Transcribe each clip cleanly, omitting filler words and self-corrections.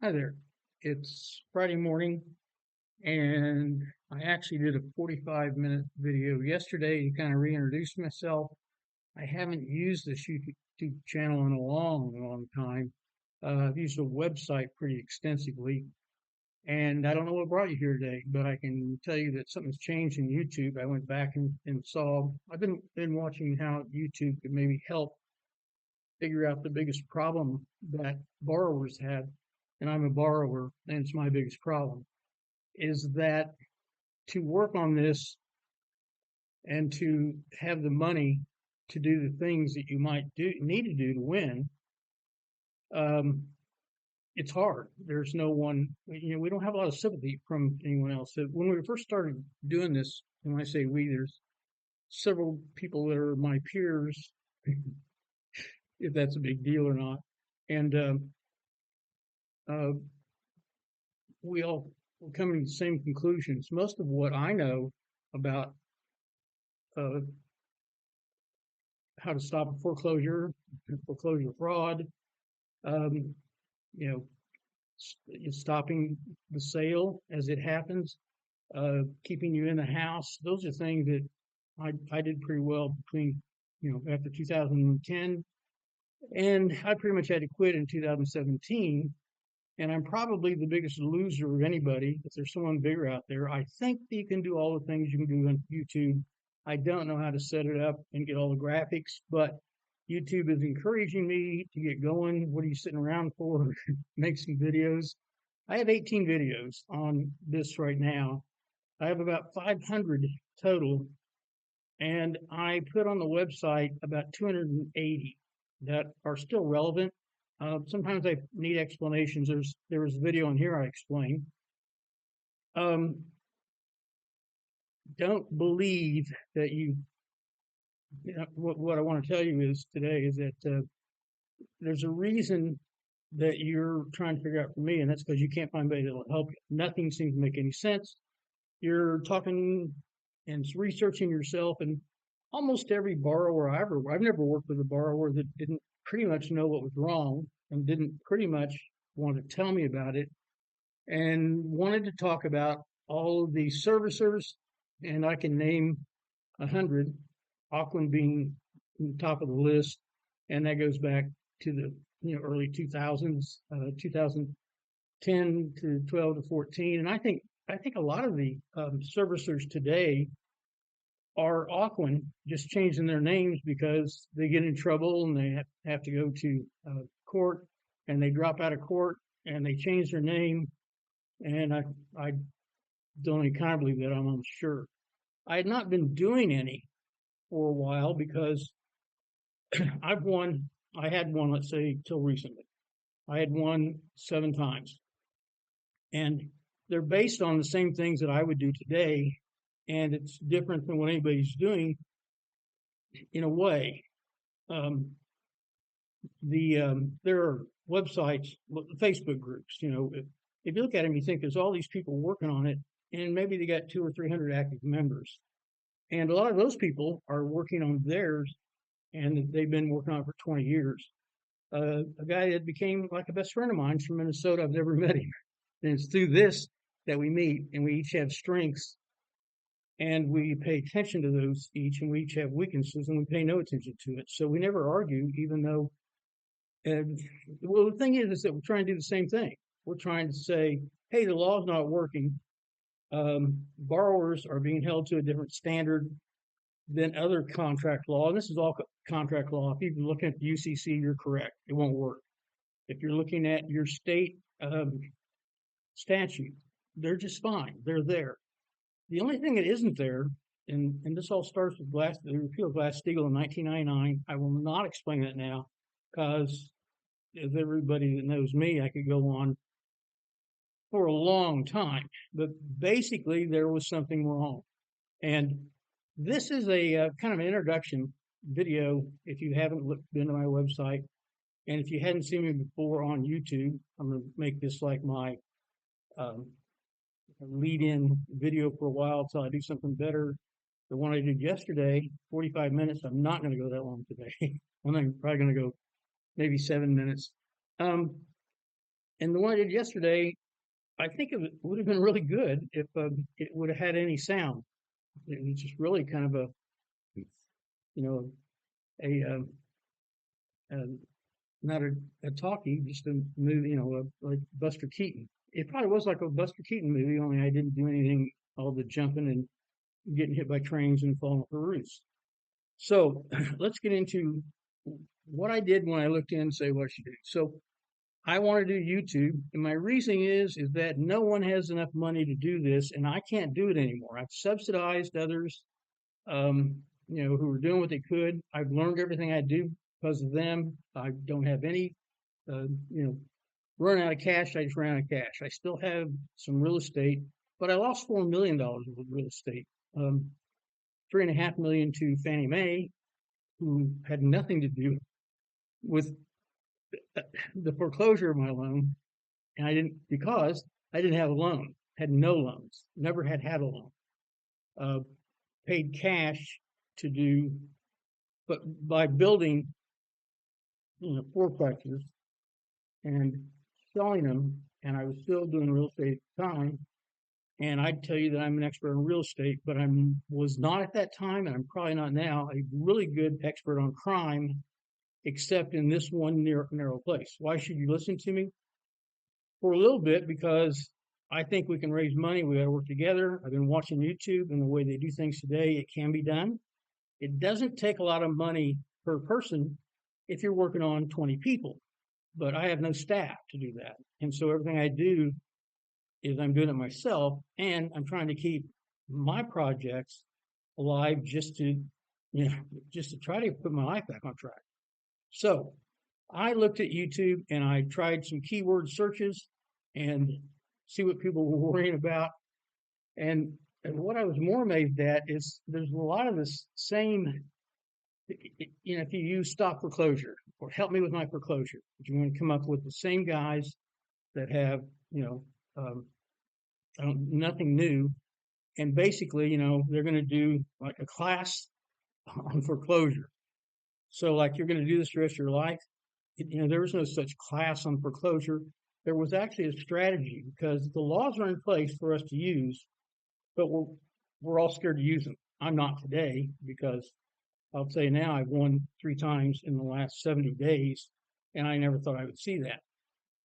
Hi there. It's Friday morning, and I actually did a 45-minute video yesterday to kind of reintroduce myself. I haven't used this YouTube channel in a long, long time. I've used the website pretty extensively, and I don't know what brought you here today, but I can tell you that something's changed in YouTube. I went back and saw. I've been watching how YouTube could maybe help figure out the biggest problem that borrowers have, and I'm a borrower, and it's my biggest problem, is that to work on this and to have the money to do the things that you might need to do to win, um, it's hard. There's no one, we don't have a lot of sympathy from anyone else. So when we first started doing this, and when I say we, there's several people that are my peers, if that's a big deal or not. And uh, we all were coming to the same conclusions. Most of what I know about uh, how to stop a foreclosure fraud, um, you know, stopping the sale as it happens, keeping you in the house. Those are things that I did pretty well between, after 2010. And I pretty much had to quit in 2017. And I'm probably the biggest loser of anybody. If there's someone bigger out there, I think that you can do all the things you can do on YouTube. I don't know how to set it up and get all the graphics, but YouTube is encouraging me to get going. What are you sitting around for? Make some videos. I have 18 videos on this right now. I have about 500 total, and I put on the website about 280 that are still relevant. Sometimes I need explanations. There was a video on here I explain. Um, don't believe that what I want to tell you is today is that there's a reason that you're trying to figure out for me, and that's because you can't find anybody that'll help you. Nothing seems to make any sense. You're talking and researching yourself, and almost every borrower I've never worked with a borrower that didn't pretty much know what was wrong and didn't pretty much want to tell me about it and wanted to talk about all of the servicers, and I can name 100, Auckland being on the top of the list, and that goes back to the early 2000s, 2010 to 12 to 14, and I think a lot of the servicers today are Auckland, just changing their names because they get in trouble and they have to go to court, and they drop out of court and they change their name, and I don't even kind of believe that. I'm almost sure. I had not been doing any for a while because I've won. I had won, let's say, till recently. I had won 7 times, and they're based on the same things that I would do today, and it's different than what anybody's doing in a way. Um, there are websites, Facebook groups. If you look at them, you think there's all these people working on it, and maybe they got 200 or 300 active members. And a lot of those people are working on theirs, and they've been working on it for 20 years. A guy that became like a best friend of mine from Minnesota, I've never met him. And it's through this that we meet, and we each have strengths, and we pay attention to those each, and we each have weaknesses, and we pay no attention to it. So we never argue, even though. And well, the thing is that we're trying to do the same thing. We're trying to say, hey, the law's not working. Borrowers are being held to a different standard than other contract law. And this is all contract law. If you're looking at the UCC, you're correct. It won't work. If you're looking at your state statute, they're just fine. They're there. The only thing that isn't there, and this all starts with the repeal of Glass-Steagall in 1999. I will not explain that now because, as everybody that knows me, I could go on for a long time. But basically, there was something wrong. And this is a kind of an introduction video. If you haven't been to my website, and if you hadn't seen me before on YouTube, I'm going to make this like my um, lead-in video for a while until I do something better. The one I did yesterday, 45 minutes. I'm not going to go that long today. I'm probably going to go maybe 7 minutes. Um, And the one I did yesterday, I think it would have been really good if it would have had any sound. It was just really kind of a, you know, a not a talkie, just a movie, like Buster Keaton. It probably was like a Buster Keaton movie, only I didn't do anything, all the jumping and getting hit by trains and falling off the roofs. So let's get into what I did when I looked in and say what I should do. So I want to do YouTube, and my reasoning is that no one has enough money to do this, and I can't do it anymore. I've subsidized others, who were doing what they could. I've learned everything I do because of them. I don't have any, uh, you know, run out of cash. I just ran out of cash. I still have some real estate, but I lost $4 million of real estate. 3.5 million to Fannie Mae, who had nothing to do with the foreclosure of my loan, and I didn't because I didn't have a loan, had no loans, never had a loan. Uh, Paid cash to do, but by building, fourplexes and selling them, and I was still doing real estate at the time. And I'd tell you that I'm an expert on real estate, but I was not at that time, and I'm probably not now, a really good expert on crime, except in this one narrow place. Why should you listen to me? For a little bit, because I think we can raise money. We got to work together. I've been watching YouTube and the way they do things today. It can be done. It doesn't take a lot of money per person if you're working on 20 people, but I have no staff to do that. And so everything I do is I'm doing it myself, and I'm trying to keep my projects alive just to try to put my life back on track. So I looked at YouTube and I tried some keyword searches and see what people were worrying about. And what I was more amazed at is there's a lot of this same, if you use stop foreclosure or help me with my foreclosure, you want to come up with the same guys that have, um, nothing new. And basically, they're going to do like a class on foreclosure. So like you're going to do this the rest of your life. There was no such class on foreclosure. There was actually a strategy because the laws are in place for us to use, but we're all scared to use them. I'm not today because I'll tell you now I've won 3 times in the last 70 days, and I never thought I would see that.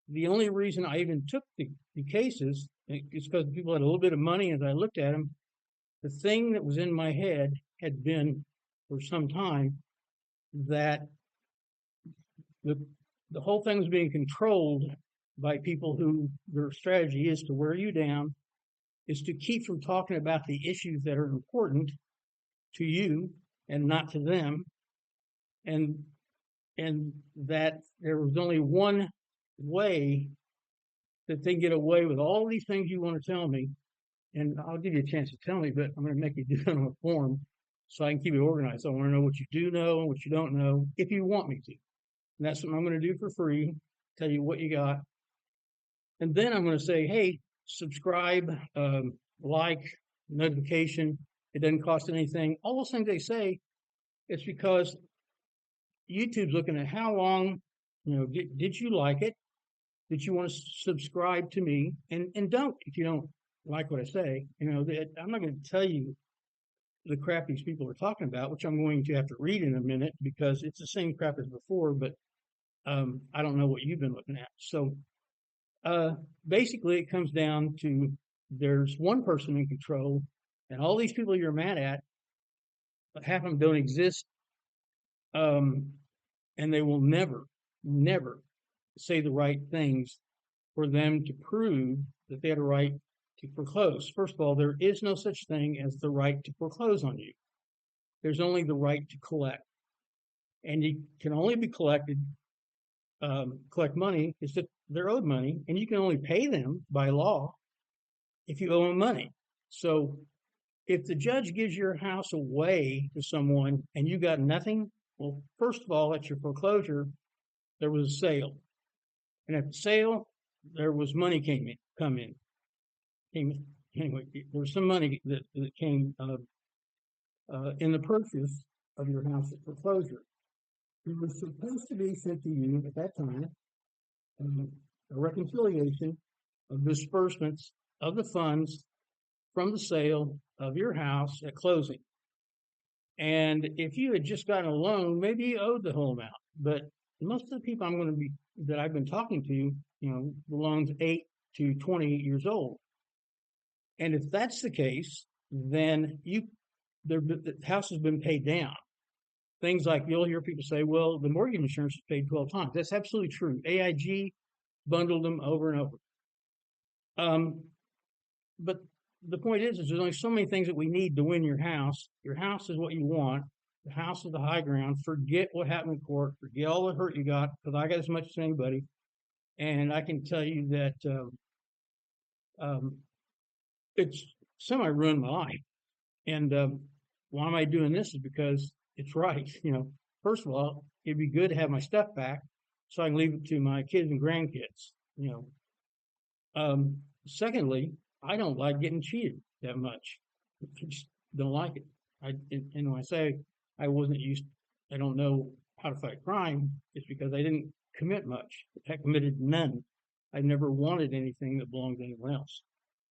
The only reason I even took the cases is because people had a little bit of money. As I looked at them, the thing that was in my head had been for some time that the the whole thing was being controlled by people who their strategy is to wear you down, is to keep from talking about the issues that are important to you and not to them, and and that there was only one way that they get away with all these things you want to tell me, and I'll give you a chance to tell me, but I'm going to make you do it on a form so I can keep it organized. I want to know what you do know and what you don't know if you want me to. And that's what I'm going to do for free, tell you what you got. And then I'm going to say, hey, subscribe, like, notification. It doesn't cost anything. All those things they say, it's because YouTube's looking at how long, did you like it? Did you want to subscribe to me? And don't, if you don't like what I say, I'm not going to tell you the crap these people are talking about, which I'm going to have to read in a minute because it's the same crap as before, but I don't know what you've been looking at. So basically, it comes down to there's one person in control, and all these people you're mad at, half of them don't exist, um, and they will never say the right things for them to prove that they had a right to foreclose. First of all, there is no such thing as the right to foreclose on you. There's only the right to collect, and you can only be collect money if they're owed money, and you can only pay them by law if you owe them money. So if the judge gives your house away to someone and you got nothing, well, first of all, at your foreclosure, there was a sale. And at the sale, there was money come in. Anyway, there was some money that came in the purchase of your house at foreclosure. It was supposed to be sent to you at that time a reconciliation of disbursements of the funds from the sale of your house at closing. And if you had just gotten a loan, maybe you owed the whole amount. But most of the people that I've been talking to, the loan's 8 to 28 years old. And if that's the case, then the house has been paid down. Things like you'll hear people say, well, the mortgage insurance is paid 12 times. That's absolutely true. AIG bundled them over and over. But the point is there's only so many things that we need to win your house. Your house is what you want. The house is the high ground. Forget what happened in court. Forget all the hurt you got, because I got as much as anybody. And I can tell you that um, it's semi ruined my life. And why am I doing this? Is because it's right. First of all, it'd be good to have my stuff back so I can leave it to my kids and grandkids. Secondly, I don't like getting cheated that much. I just don't like it. And when I say I wasn't used, I don't know how to fight crime, it's because I didn't commit much. I committed none. I never wanted anything that belonged to anyone else.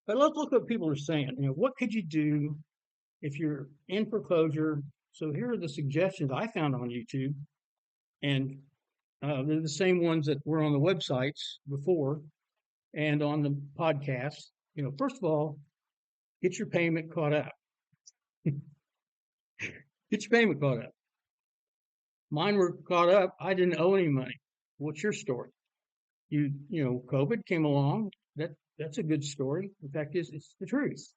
But let's look at what people are saying. What could you do if you're in foreclosure? So here are the suggestions I found on YouTube, and they're the same ones that were on the websites before and on the podcast. First of all, get your payment caught up. Get your payment caught up. Mine were caught up. I didn't owe any money. What's your story? COVID came along. That's a good story. In fact, it's the truth.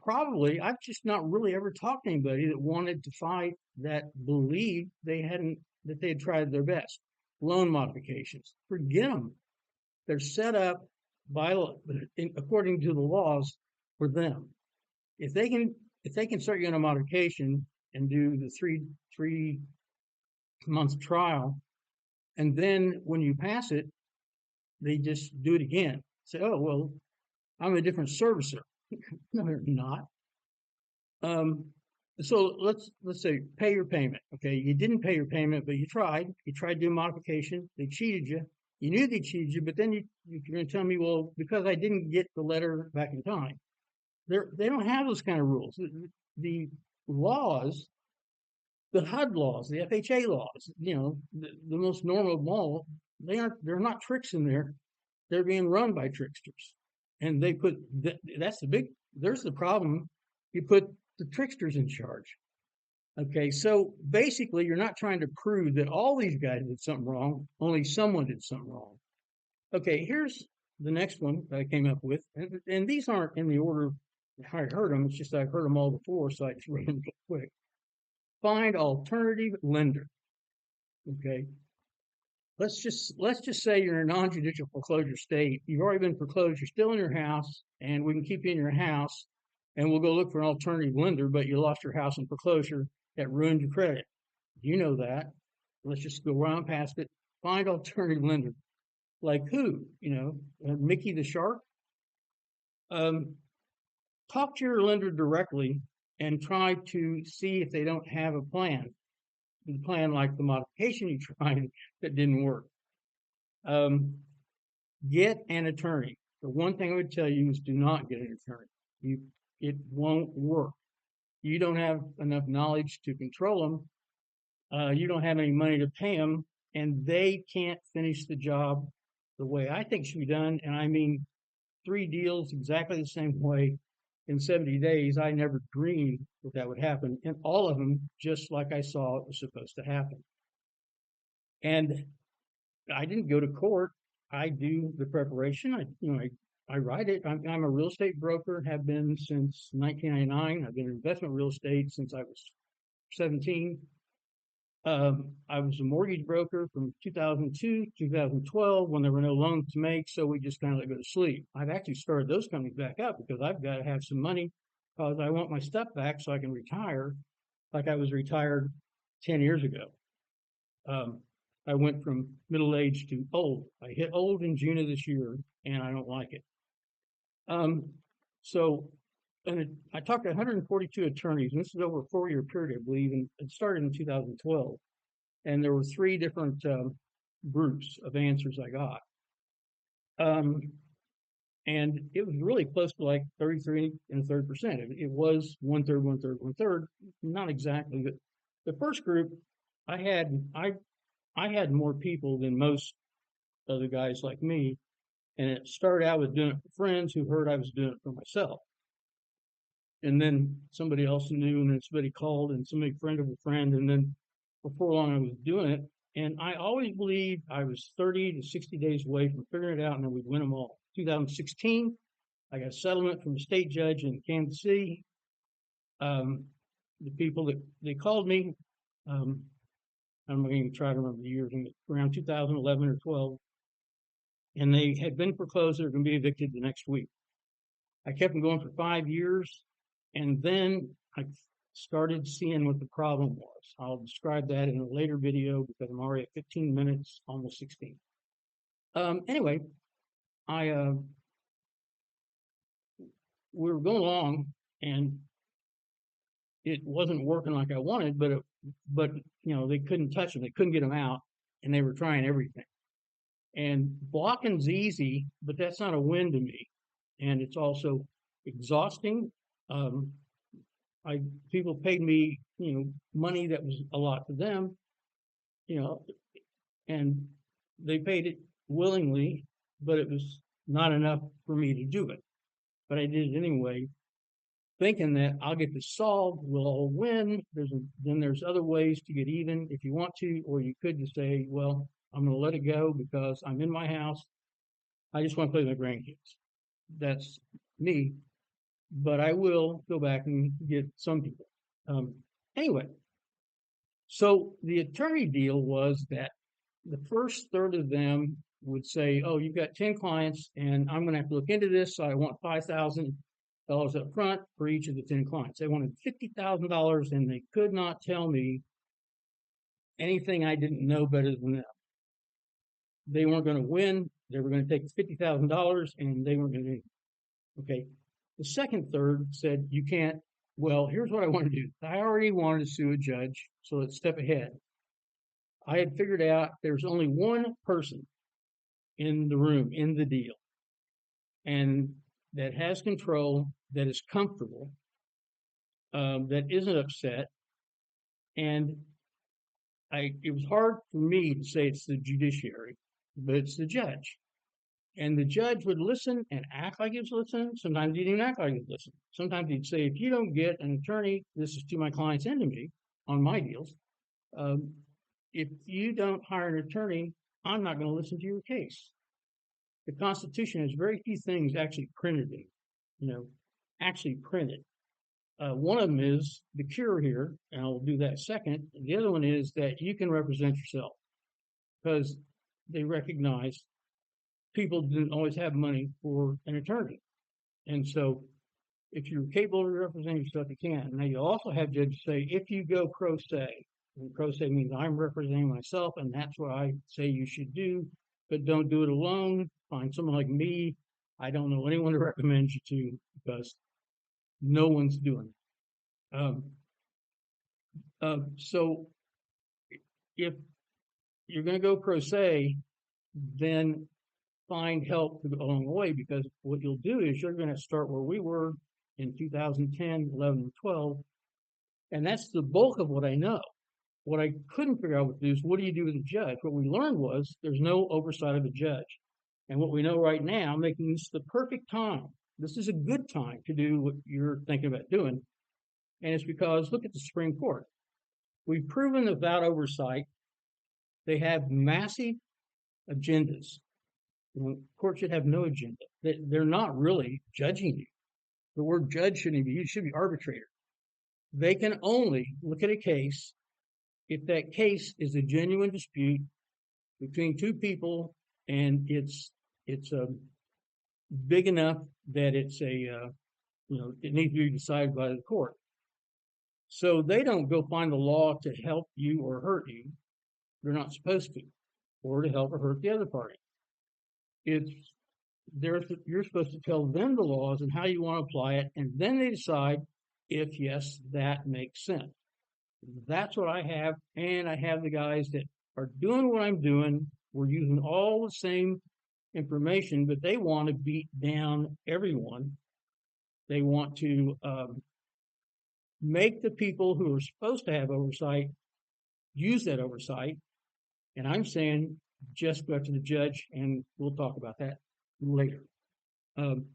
Probably, I've just not really ever talked to anybody that wanted to fight, that believed that they had tried their best. Loan modifications, forget them. They're set up according to the laws for them. If they can start you on a modification and do the three month trial, and then when you pass it, they just do it again. Say, oh well, I'm a different servicer. No, they're not. So let's say pay your payment. Okay, you didn't pay your payment, but you tried. You tried doing modification. They cheated you. You knew they cheated you, but then you're going to tell me, well, because I didn't get the letter back in time. They don't have those kind of rules. The laws, the HUD laws, the FHA laws, the most normal law, they're not tricks in there. They're being run by tricksters. And they put, there's the problem. You put the tricksters in charge. Okay, so basically you're not trying to prove that all these guys did something wrong, only someone did something wrong. Okay, here's the next one that I came up with. And these aren't in the order I heard them. It's just I've heard them all before, so I just read them real quick. Find alternative lender. Okay, let's just say you're in a non-judicial foreclosure state. You've already been foreclosed. You're still in your house, and we can keep you in your house, and we'll go look for an alternative lender. But you lost your house in foreclosure. That ruined your credit. You know that. Let's just go around past it. Find alternative lender. Like who? Mickey the Shark. Talk to your lender directly and try to see if they don't have a plan. The plan like the modification you tried that didn't work. Get an attorney. The one thing I would tell you is do not get an attorney. It won't work. You don't have enough knowledge to control them. You don't have any money to pay them, and they can't finish the job the way I think should be done. And I mean, 3 deals exactly the same way in 70 days. I never dreamed that would happen, and all of them just like I saw it was supposed to happen. And I didn't go to court. I do the preparation. I write it. I'm a real estate broker, have been since 1999. I've been in investment real estate since I was 17. I was a mortgage broker from 2002 to 2012 when there were no loans to make, so we just kind of let go to sleep. I've actually started those companies back up because I've got to have some money because I want my stuff back so I can retire like I was retired 10 years ago. I went from middle age to old. I hit old in June of this year, and I don't like it. And I talked to 142 attorneys, and this is over a 4-year period, I believe, and it started in 2012. And there were 3 different groups of answers I got. Um, and it was really close to like 33 and a third percent. It was one third, one third, one third. Not exactly, but the first group, I had I I had more people than most other guys like me, and it started out with doing it for friends who heard I was doing it for myself, and then somebody else knew, and then somebody called, and somebody friend of a friend, and then before long I was doing it. And I always believed I was 30 to 60 days away from figuring it out, and then we'd win them all. 2016, I got a settlement from a state judge in Kansas City. Um, the people that they called me, um, I'm going to try to remember the years, around 2011 or 12, and they had been foreclosed. They're going to be evicted the next week. I kept them going for 5 years, and then I started seeing what the problem was. I'll describe that in a later video because I'm already at 15 minutes, almost 16. Anyway, I we were going along, and it wasn't working like I wanted, but they couldn't touch them, they couldn't get them out, and they were trying everything. And blocking's easy, but that's not a win to me, and it's also exhausting. Um, I People paid me, money that was a lot to them, you know, and they paid it willingly, but it was not enough for me to do it. But I did it anyway, thinking that I'll get this solved, we'll all win. Then there's other ways to get even if you want to, or you could just say, well, I'm going to let it go because I'm in my house. I just want to play with my grandkids. That's me, but I will go back and get some people. Um, anyway, so the attorney deal was that the first third of them would say, "Oh, you've got 10 clients, and I'm going to have to look into this. So I want $5,000 up front for each of the 10 clients." They wanted $50,000, and they could not tell me anything I didn't know better than them. They weren't going to win. They were going to take $50,000, and they weren't going to. Okay. The second third said, "You can't." Well, here's what I want to do. I already wanted to sue a judge, so let's step ahead. I had figured out there's only one person in the room, in the deal, and that has control, that is comfortable, that isn't upset. And it was hard for me to say it's the judiciary, but it's the judge. And the judge would listen and act like he was listening. Sometimes he didn't act like he was listening. Sometimes he'd say, if you don't get an attorney, this is to my clients and to me on my deals. Um, if you don't hire an attorney, I'm not going to listen to your case. The Constitution has very few things actually printed in, actually printed. One of them is the cure here, and I'll do that second. The other one is that you can represent yourself because they recognize people didn't always have money for an attorney. And so if you're capable of representing yourself, you can. Now, you also have judges say, if you go pro se, and pro se means I'm representing myself, and that's what I say you should do, but don't do it alone. Find someone like me. I don't know anyone to recommend you to because no one's doing it. So if you're going to go pro se, then find help along the way because what you'll do is you're going to start where we were in 2010, 11, and 12. And that's the bulk of what I know. What I couldn't figure out what to do is what do you do with a judge? What we learned was there's no oversight of a judge. And what we know right now, making this the perfect time, this is a good time to do what you're thinking about doing. And it's because look at the Supreme Court. We've proven that without oversight, they have massive agendas. The court should have no agenda. They're not really judging you. The word judge shouldn't be used, it should be arbitrator. They can only look at a case if that case is a genuine dispute between two people and it's big enough that it's it needs to be decided by the court. So they don't go find the law to help you or hurt you. They're not supposed to, or to help or hurt the other party. It's you're supposed to tell them the laws and how you want to apply it, and then they decide if yes, that makes sense. That's what I have, and I have the guys that are doing what I'm doing. We're using all the same information, but they want to beat down everyone. They want to make the people who are supposed to have oversight use that oversight. And I'm saying just go to the judge, and we'll talk about that later. Um,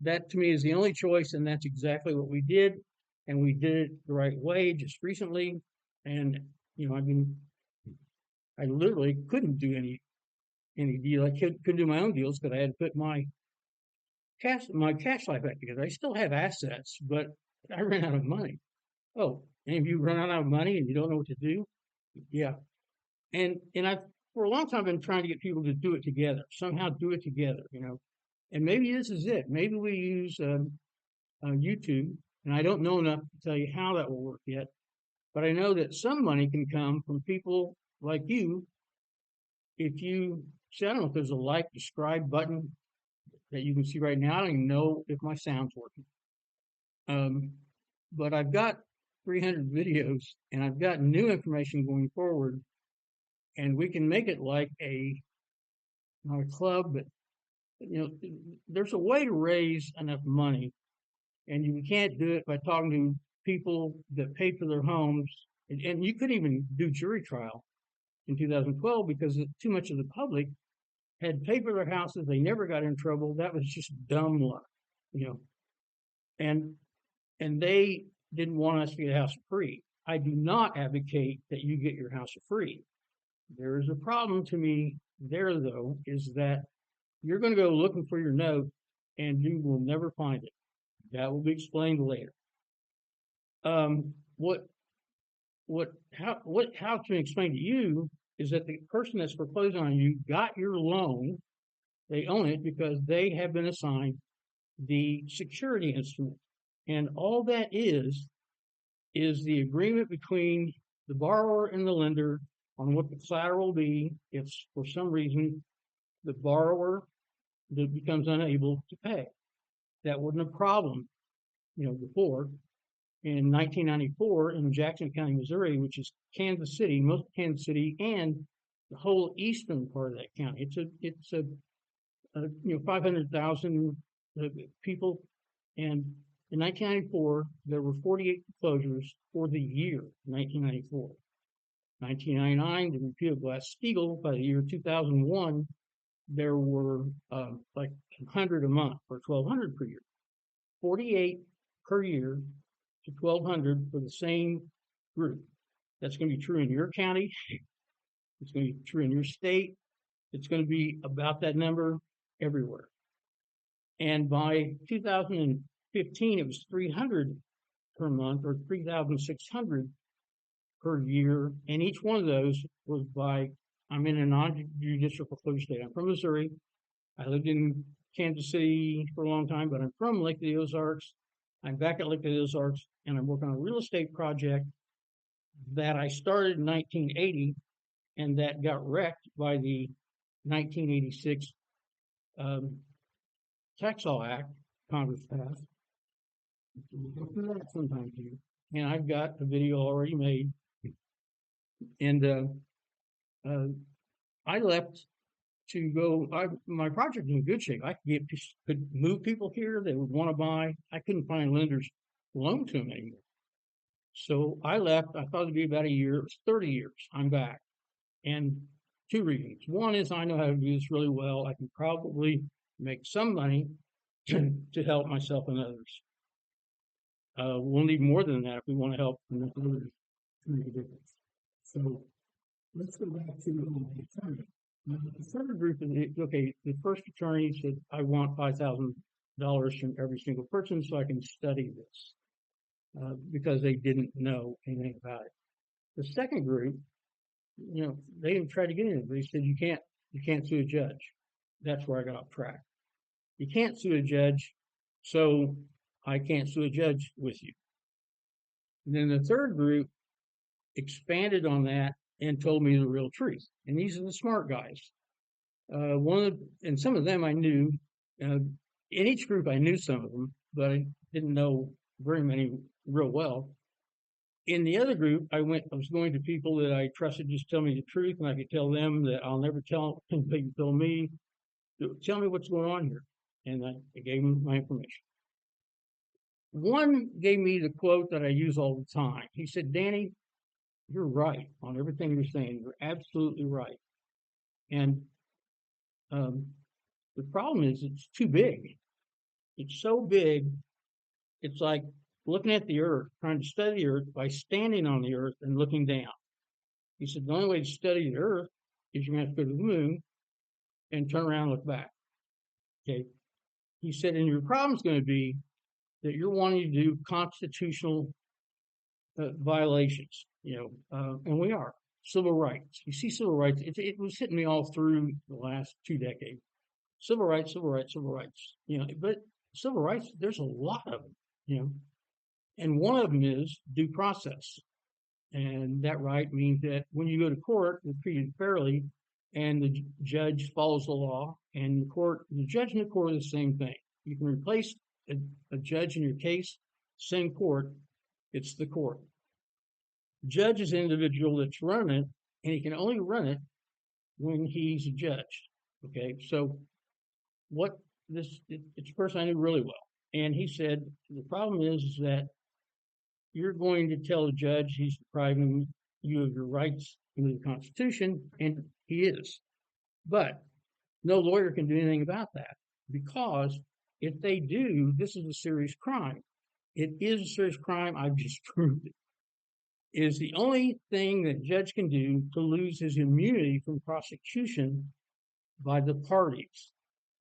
that to me is the only choice, and that's exactly what we did. And we did it the right way just recently. And I literally couldn't do any deal. I couldn't do my own deals because I had to put my cash life back together. I still have assets, but I ran out of money. Oh, any of you run out of money and you don't know what to do? Yeah. And I've for a long time been trying to get people to do it together, somehow do it together. And maybe this is it. Maybe we use YouTube, and I don't know enough to tell you how that will work yet. But I know that some money can come from people like you. If you see, I don't know if there's a like, subscribe button that you can see right now. I don't even know if my sound's working. But I've got 300 videos, and I've got new information going forward, and we can make it like not a club, but there's a way to raise enough money, and you can't do it by talking to people that pay for their homes. And you couldn't even do jury trial in 2012 because too much of the public had paid for their houses. They never got in trouble. That was just dumb luck, you know. And they didn't want us to get a house for free. I do not advocate that you get your house for free. There is a problem to me there, though, is that you're going to go looking for your note and you will never find it. That will be explained later. How to explain to you is that the person that's foreclosed on you got your loan. They own it because they have been assigned the security instrument. And all that is the agreement between the borrower and the lender on what the collateral will be if for some reason the borrower that becomes unable to pay. That wasn't a problem, before. In 1994, in Jackson County, Missouri, which is Kansas City, most of Kansas City, and the whole eastern part of that county. It's a 500,000 people, and in 1994 there were 48 foreclosures for the year 1994. 1999, the repeal of Glass-Steagall. By the year 2001, there were like 100 a month, or 1,200 per year. 48 per year to 1,200 for the same group. That's going to be true in your county. It's going to be true in your state. It's going to be about that number everywhere. And by 2015, it was 300 per month, or 3,600 per year. And each one of those was I'm in a non-judicial foreclosure state. I'm from Missouri. I lived in Kansas City for a long time, but I'm from Lake of the Ozarks. I'm back at Lake of the Ozarks, and I'm working on a real estate project that I started in 1980, and that got wrecked by the 1986 Tax Law Act Congress passed. We'll go through that sometime too. And I've got a video already made, and I left to go. My project was in good shape. I could move people here that would want to buy. I couldn't find lenders to loan to them anymore. So I left. I thought it'd be about a year. It was 30 years. I'm back. And two reasons. One is I know how to do this really well. I can probably make some money to help myself and others. We'll need more than that if we want to help others to make a difference. So let's go back to the attorney. The second group is, okay, the first attorney said, I want $5,000 from every single person so I can study this, because they didn't know anything about it. The second group, they didn't try to get in it. They said, you can't sue a judge. That's where I got off track. You can't sue a judge, so I can't sue a judge with you. And then the third group expanded on that and told me the real truth. And these are the smart guys. And some of them I knew. In each group, I knew some of them, but I didn't know very many real well. In the other group, I was going to people that I trusted just tell me the truth, and I could tell them that I'll never tell until you tell me. Tell me what's going on here. And I gave him my information. One gave me the quote that I use all the time. He said, Danny, you're right on everything you're saying. You're absolutely right. And um, the problem is it's too big. It's so big, it's like looking at the earth, trying to study the earth by standing on the earth and looking down. He said, the only way to study the earth is you're going to have to go to the moon and turn around and look back. Okay. He said, and your problem's going to be that you're wanting to do constitutional violations, and we are. Civil rights. You see, civil rights, it was hitting me all through the last 2 decades. Civil rights, civil rights, civil rights. But civil rights, there's a lot of them, and one of them is due process. And that right means that when you go to court, you're treated fairly, and the judge follows the law, and the judge and the court are the same thing. You can replace a judge in your case, same court, it's the court. Judge is an individual that's running it, and he can only run it when he's a judge. Okay, so it's a person I knew really well, and he said the problem is that you're going to tell the judge he's depriving you of your rights under the Constitution, and he is. But no lawyer can do anything about that because if they do, this is a serious crime. It is a serious crime. I've just proved it. It is the only thing that a judge can do to lose his immunity from prosecution by the parties.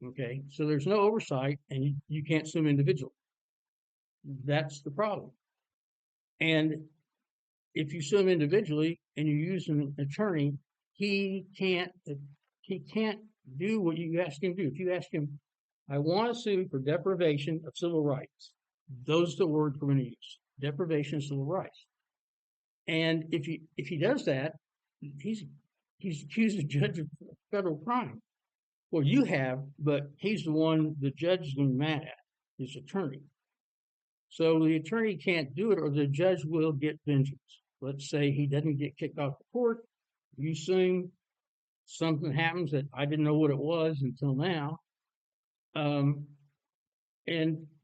Okay, so there's no oversight, and you can't sue individually. That's the problem. And if you sue him individually and you use an attorney, he can't do what you ask him to do. If you ask him, I want to sue for deprivation of civil rights, those are the words we're going to use: deprivation of civil rights. And if he does that, he's accused a judge of federal crime. Well, you have, but he's the one the judge is going to be mad at, his attorney. So the attorney can't do it, or the judge will get vengeance. Let's say he doesn't get kicked off the court. You sue him, something happens that I didn't know what it was until now. And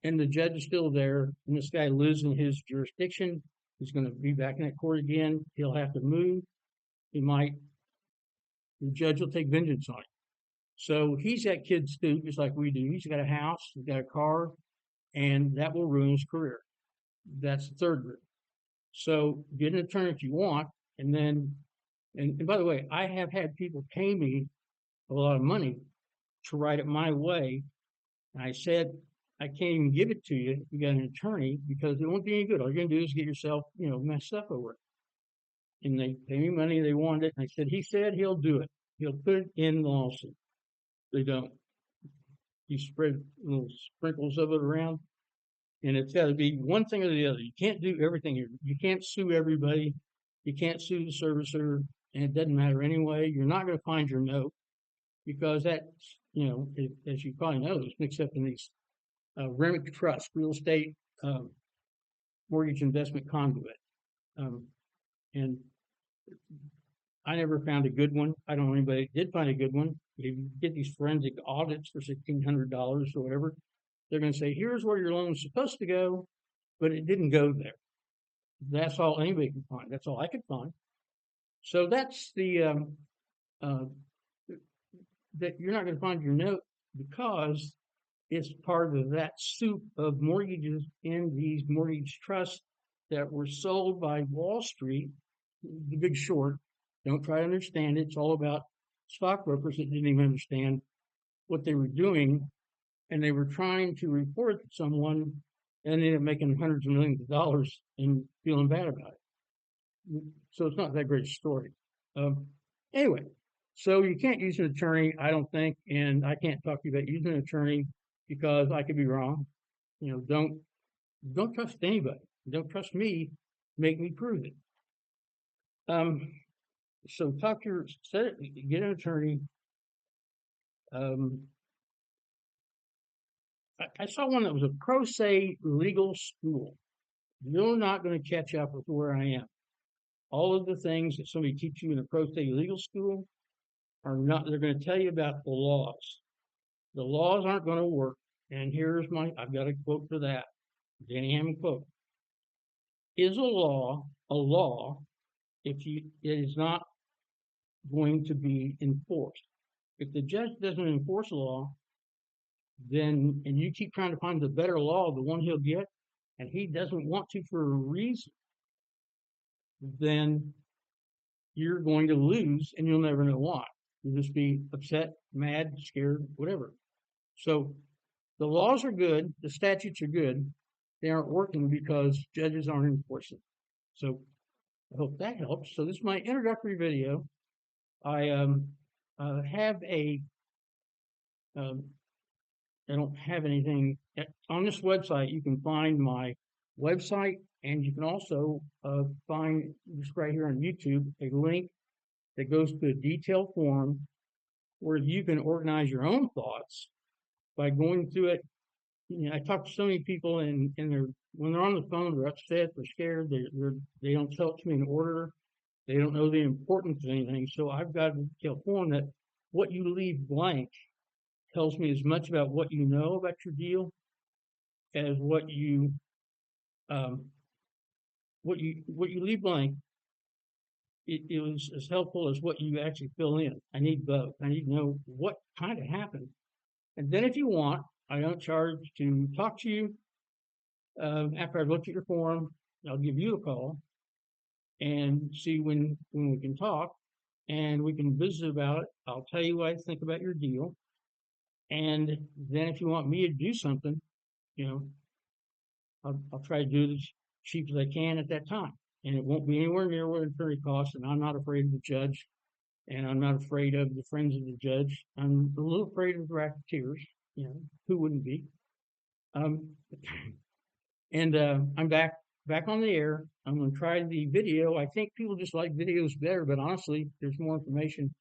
the judge is still there, and this guy lives in his jurisdiction. He's going to be back in that court again. He'll have to move. The judge will take vengeance on him. So he's got kids too, just like we do. He's got a house, he's got a car, and that will ruin his career. That's the third group. So get an attorney if you want, and by the way, I have had people pay me a lot of money to write it my way. And I said, I can't even give it to you if you got an attorney because it won't be any good. All you're going to do is get yourself, messed up over it. And they pay me money, they wanted it. And I said, he said he'll do it. He'll put it in the lawsuit. They don't. You spread little sprinkles of it around, and it's got to be one thing or the other. You can't do everything. You can't sue everybody. You can't sue the servicer, and it doesn't matter anyway. You're not going to find your note because that's, as you probably know, it's mixed up in these REMIC trust, real estate mortgage investment conduit. And I never found a good one. I don't know anybody that did find a good one. If you get these forensic audits for $1,600 or whatever, they're going to say, here's where your loan was supposed to go, but it didn't go there. That's all anybody can find. That's all I could find. So that's that you're not going to find your note because it's part of that soup of mortgages in these mortgage trusts that were sold by Wall Street, the Big Short. Don't try to understand it. It's all about stockbrokers that didn't even understand what they were doing, and they were trying to report it to someone and ended up making hundreds of millions of dollars and feeling bad about it. So it's not that great a story. Anyway, so you can't use an attorney, I don't think, and I can't talk to you about using an attorney because I could be wrong. Don't trust anybody. Don't trust me. Make me prove it. So get an attorney. I saw one that was a pro se legal school. You're not going to catch up with where I am. All of the things that somebody teaches you in a pro se legal school are not, they're going to tell you about the laws. The laws aren't going to work. And I've got a quote for that. Danny Hammond quote. Is a law if it is not going to be enforced? If the judge doesn't enforce a law, then, and you keep trying to find the better law, the one he'll get, and he doesn't want to for a reason, then you're going to lose and you'll never know why. You'll just be upset, mad, scared, whatever. So the laws are good, the statutes are good. They aren't working because judges aren't enforcing. So I hope that helps. So this is my introductory video. I have um, I don't have anything on this website. You can find my website, and you can also find just right here on YouTube a link that goes to a detailed form where you can organize your own thoughts by going through it. You know, I talk to so many people, and when they're on the phone, they're upset, they're scared, they don't tell it to me in order. They don't know the importance of anything. So I've got a detailed form that what you leave blank tells me as much about what you know about your deal as um, what you leave blank. It was as helpful as what you actually fill in. I need both. I need to know what kind of happened, and then if you want, I don't charge to talk to you. After I've looked at your form, I'll give you a call and see when we can talk, and we can visit about it. I'll tell you what I think about your deal, and then if you want me to do something, you know, I'll try to do it as cheap as I can at that time. And it won't be anywhere near what attorney costs. And I'm not afraid of the judge. And I'm not afraid of the friends of the judge. I'm a little afraid of the racketeers. You know, who wouldn't be? Um, and I'm back on the air. I'm going to try the video. I think people just like videos better, but honestly, there's more information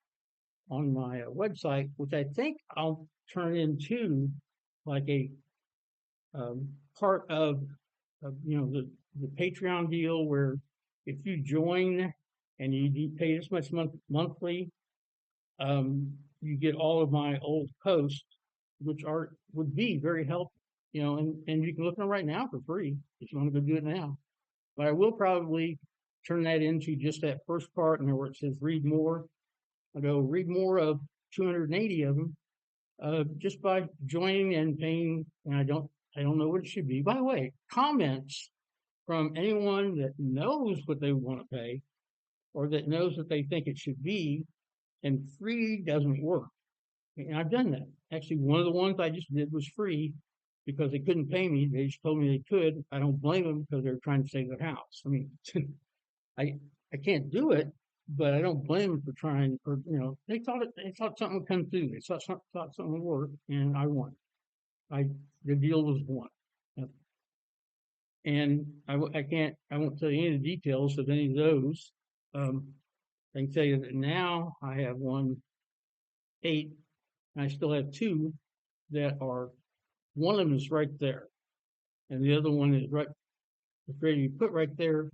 on my website, which I think I'll turn into like a part of the Patreon deal where if you join and you pay this much monthly, you get all of my old posts, which would be very helpful. You know, and you can look at them right now for free if you want to go do it now. But I will probably turn that into just that first part, and where it says read more. I go read more of 280 of them just by joining and paying. And I don't know what it should be. By the way, comments from anyone that knows what they want to pay or that knows what they think it should be, and free doesn't work. And I've done that. Actually, one of the ones I just did was free because they couldn't pay me. They just told me they could. I don't blame them because they're trying to save their house. I mean, I I can't do it, but I don't blame them for trying. Or they thought something would come through. They thought something would work, and I won. The deal was won. And I won't tell you any of the details of any of those. Um, I can tell you that now I have 8, and I still have 2 that are, one of them is right there, and the other one is ready to be put right there.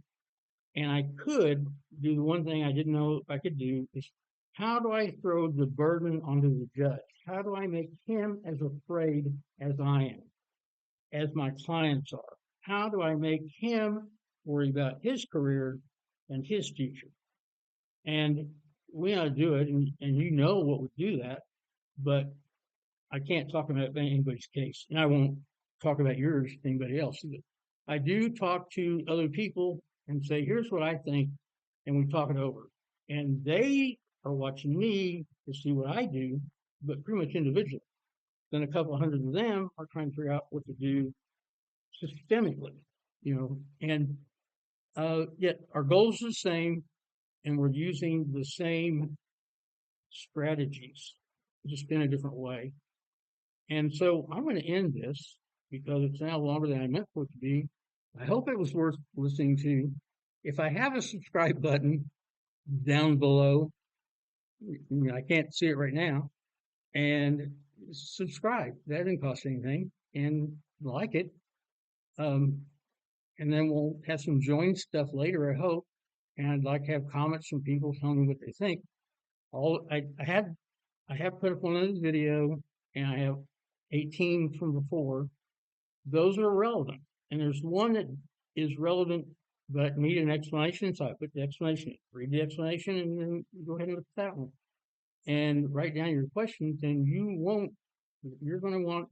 And I could do the one thing I didn't know if I could do is how do I throw the burden onto the judge? How do I make him as afraid as I am, as my clients are? How do I make him worry about his career and his future? And we ought to do it, and you know what would do that, but I can't talk about anybody's case, and I won't talk about yours to anybody else either. I do talk to other people and say, here's what I think, and we talk it over. And they are watching me to see what I do, but pretty much individually. Then a couple hundred of them are trying to figure out what to do systemically, and yet our goals are the same, and we're using the same strategies, just in a different way. And so I'm going to end this because it's now longer than I meant for it to be. I hope it was worth listening to. If I have a subscribe button down below, I can't see it right now, and subscribe. That didn't cost anything, and like it. And then we'll have some joint stuff later, I hope. And I'd like to have comments from people telling me what they think. I have put up one other video, and I have 18 from before, those are relevant. And there's one that is relevant but need an explanation. So I put the explanation, read the explanation, and then go ahead and look at that one. And write down your questions, and you're going to want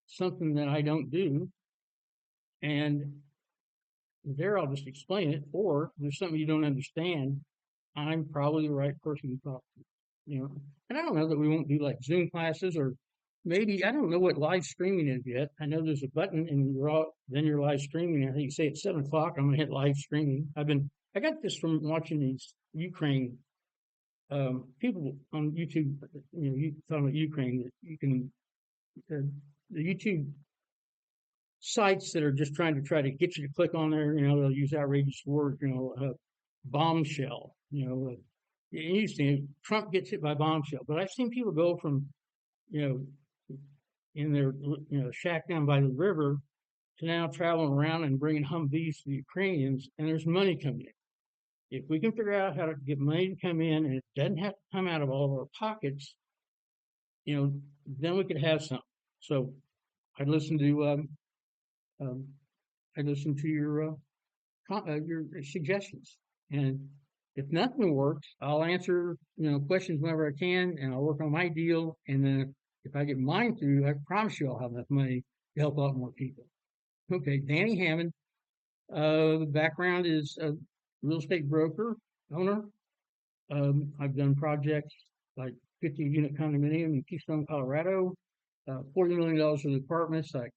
something that I don't do. And there I'll just explain it. Or if there's something you don't understand, I'm probably the right person to talk to. And I don't know that we won't do like Zoom classes, or maybe I don't know what live streaming is yet. I know there's a button and then you're live streaming. I think you say at 7 o'clock, I'm gonna hit live streaming. I got this from watching these Ukraine people on YouTube. You talking about Ukraine, that you can the YouTube sites that are just try to get you to click on there. They'll use outrageous words. Bombshell. You see Trump gets hit by bombshell, but I've seen people go from you know in their shack down by the river to now traveling around and bringing Humvees to the Ukrainians, and there's money coming in. If we can figure out how to get money to come in, and it doesn't have to come out of all of our pockets, then we could have some. So I listened to um, I listened to your suggestions, and if nothing works, I'll answer questions whenever I can, and I'll work on my deal. And then if I get mine through, I promise you I'll have enough money to help out more people. Okay, Danny Hammond. The background is a real estate broker, owner. I've done projects like 50-unit condominium in Keystone, Colorado, $40 million of the apartments. I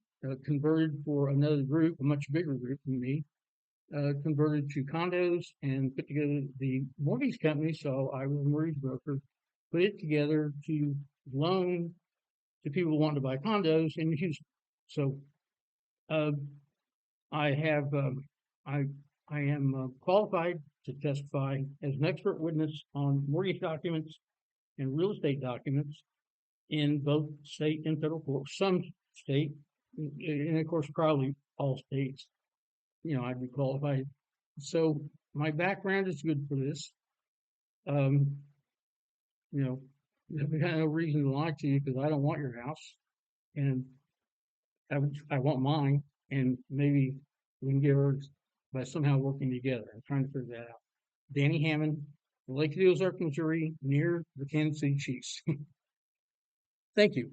converted for another group, a much bigger group than me, converted to condos and put together the mortgage company. So I was a mortgage broker, put it together to loan to people who want to buy condos in Houston. So uh, I have I I am qualified to testify as an expert witness on mortgage documents and real estate documents in both state and federal court. Some state, and of course probably all states. I'd be qualified. So my background is good for this. Um, you know, I've got no reason to lie to you because I don't want your house, and I want mine, and maybe we can get her by somehow working together. I'm trying to figure that out. Danny Hammond, Lake of the Ozark, Missouri, near the Kansas City Chiefs. Thank you.